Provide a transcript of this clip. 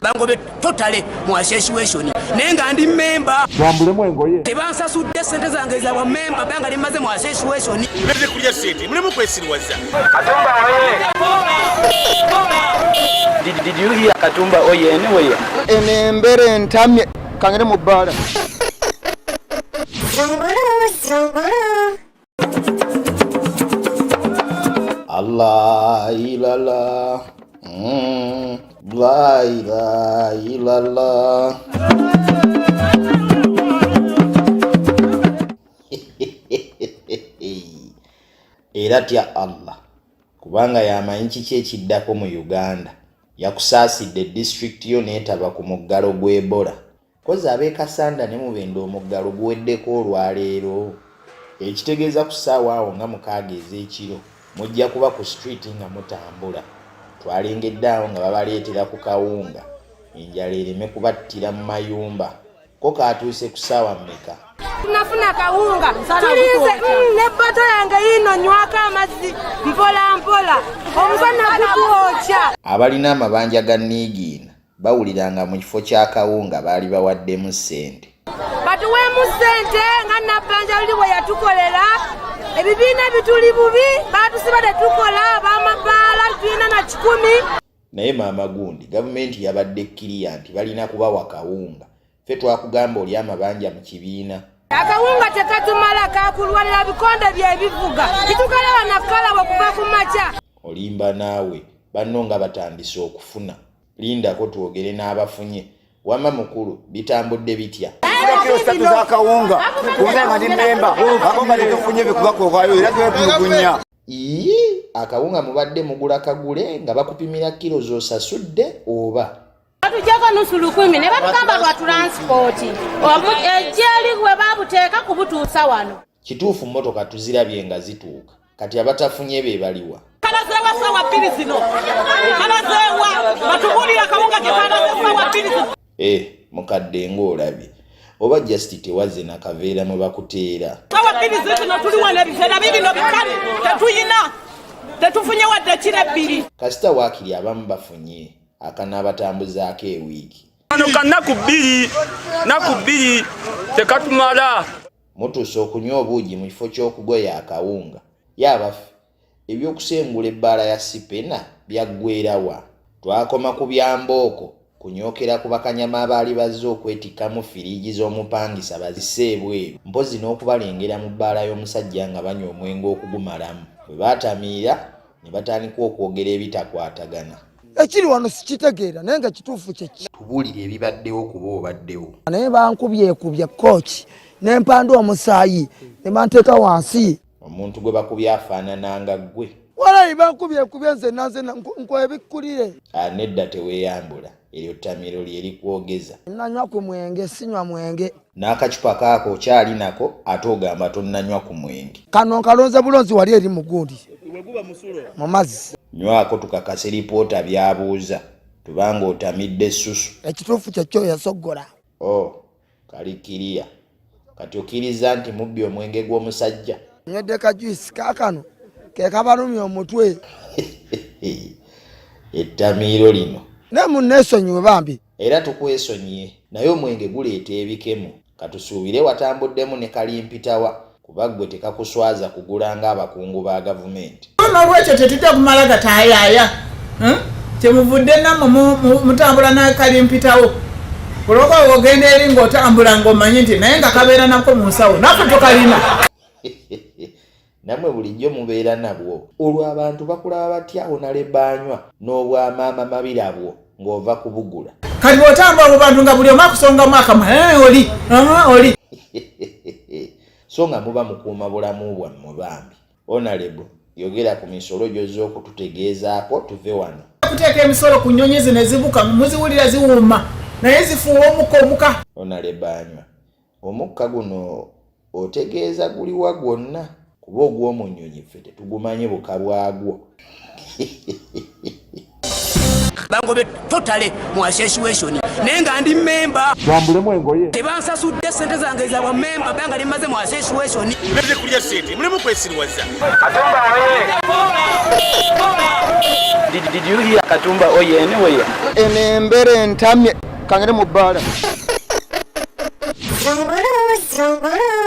bangobe totally mu association nenga ndi member wambule mwengoye tebansasudde ssente zange za member banga limaze mu association mbeze kulya ssente mulemu kwesirwaza. Katumba oye. Did you hear Katumba oye anyway? enembere ntamye kangere mu bbala. Allah ilala, la ilaha illallah. Era tya Allah kubanga yamanyi kiki ekiddako mu Uganda yakusaasidde district yo neetaba ku muggalo gw'Ebola. Kozi ab'e Kassanda ne Mubende omuggalo guweddeko olwaleero. Ekitegeeza ku ssaawa awo nga 6 ez'ekiro mujja kuba ku street nga mutambula. Twalengedde awo nga babaleetera ku kawunga enjala ereme kubattira mu mayumba. Ko kaatuuse ku ssaawa mmeka? Tunafuna kawunga tulize nebbato yange yino nywaka amazzi mpola mpola omusana gukuokya. Abalina amabanja ga Niigiina bawuliranga mu kifo kya kawunga baali bawaddemu ssente. Batuweemu ssente nga nabbanja luli bwe yatukolera ebibiina bituli bubi baatusiba tetukola bamabaala tulina na 10. Naye maama gundi gavumenti yabadde kkiriya nti balina kubawa kawunga. Ffe twakugamba oli amabanja mu kibiina. Akawunga tekatumala kakulwanira bikonde byebivuga kitukalaba nakalaba okuva ku makya. Olimba naawe banno nga batandise okufuna. Lindako twogere n'abafunye. Wama mukulu bitambudde bitya? Kilo 3 za kawunga kuza nga ndi member akawunga tetufunye bikugakookayo era twetulugunya. Akawunga mubadde mugula kagule nga bakupimira kilo z'osasudde oba? Batujjako nusu 10 ne batugamba lwa transport ejjali gwe babuteeka kubutuusa wano. Kituufu mmotoka tuzirabye nga zituuka kati abatafunye be baliwa? Kalazewa sawa 2 zino kalazewa batubulira kawunga ke kalazewa 2 zino. Mukadde ng'olabye oba just tewazze na kaveera mwe bakuteera. Sawa 2 zino tuli wana biseera bibino bikali tetuyina tetufunye wadde kire 2. Kasita waakiri abamu bafunye akanaabatambuzaako ewiiki. Ano kanaku 2 tekatumala. Mutuuse okunywa obuugi mu kifo ky'okugoya akawunga. Yabaffe ebyokusengula ebbaala ya Sipena byaggweerawa. Twakoma ku byambooko kunyookera ku bakanyama abaali bazze okwetikkamu firiigi z'omupangisa bazisse ebweru mpozi n'okubalengera mu bbaala y'omusajja nga banywa omwenge okugumalamu. Bwe baatamiira ne batandika okwogera ebitakwatagana. Ekiri wano sikitegeera naye nga kituufu kyeki. Tubuulire ebibaddewo kuba obaddewo. Naye bankubye kooki ne mpanda omusaayi ne banteeka wansi. Omuntu gwe bakubye afaanananga ggwe. Walayi bankubye nze nkwebikkulire. Nedda teweeyambula eryo ttamiro lye likwogeza. Nanywa ku mwenge sinywa mwenge. N'akacupa kaako okyali nako ate ogamba tonnanywa ku mwenge. Kano nkalonze bulonzi wali eri mu gundi. Mu mazzi. Nywako tukakase lipoota by'abuuza tubanga otamidde essusu. Ekituufu kyekyo yasoggola. Kalikiriya kati okkiriza nti mubbye omwenge gw'omusajja. Nywedde kajuisi kaakano ke kabalumya omutwe. Ettamiiro lino ne munneesonyiwe bambi. Era tukwesonyiye naye omwenge guleeta ebikemo katusuubire watambuddemu ne kalimpitawa kuba ggwe tekakuswaza kugulanga abakungu ba gavumenti. N'olwekyo tetujja kumala gatayaaya kyemuvudde namwe mutambula n'akalimpitawo kuloka ogenda eri ng'otambula ng'omanyi nti naye nga kabeera nako mu nsawo naffe tokalina. Namwe bulijjo mubeera nabwo olwo abantu bakulaba batya onale banywa n'obwamaama mabirabwo ng'ova kubugula. Kati bw'otambula abo bantu nga buli omu akusongamu akamwa oli so nga muba mukuuma bulamu bwammwe bambi. Honorable yogera ku misolo gy'ozza okututegeezaako tuve wano. Kuteeka emisolo ku nnyonyi zino ezibuka muziwulira ziwuuma naye zifuuwa omukka omuka. Honorable anywa omukka guno otegeeza guliwa gwonna kuba ogw'omu nnyonyi ffe tetugumanye buka bwagwo. bangobe totale mu association nenga ndi member bambulemu engoye tebansasudde sente zange za ba member banga limaze mu association Mubende kulya ssente mulimu kwesirwaza. Did you hear Katumba oye anyway? Enembere ntamye kangere mu bbala. Zungulu